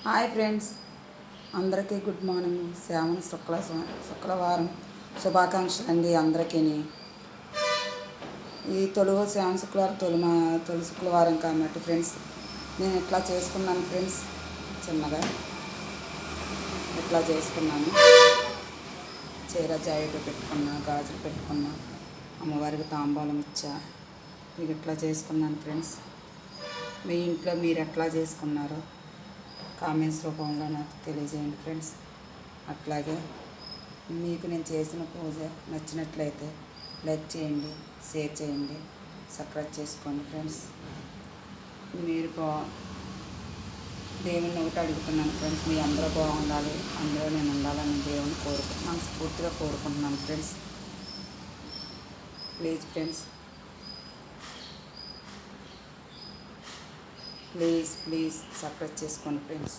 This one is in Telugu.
హాయ్ ఫ్రెండ్స్, అందరికీ గుడ్ మార్నింగ్. శ్రావణ శుక్రవారం శుభాకాంక్షలు అండి అందరికీ. ఈ శ్రావణ శుక్రవారం తొలి శుక్రవారం కాబట్టి ఫ్రెండ్స్, నేను ఇట్లా చేసుకున్నాను ఫ్రెండ్స్. చిన్నగా ఇట్లా చేసుకున్నాను. చీర జాకెట్ పెట్టుకున్నా, గాజులు పెట్టుకున్నా, అమ్మవారికి తాంబూలం ఇచ్చా. ఇక ఇట్లా చేసుకున్నాను ఫ్రెండ్స్. మీ ఇంట్లో మీరు ఎట్లా చేసుకున్నారో కామెంట్స్ రూపంలో నాకు తెలియజేయండి ఫ్రెండ్స్. అట్లాగే మీకు నేను చేసిన పూజ నచ్చినట్లయితే లైక్ చేయండి, షేర్ చేయండి, సబ్స్క్రైబ్ చేసుకోండి ఫ్రెండ్స్. మీరు దేవుని ఒకటి అడుగుతున్నాను ఫ్రెండ్స్, మీ అందరూ బాగుండాలి, అందరూ నేను ఉండాలని దేవుని మనస్ఫూర్తిగా కోరుకుంటున్నాను friends. Please friends, please subscribe చేసుకోండి ఫ్రెండ్స్.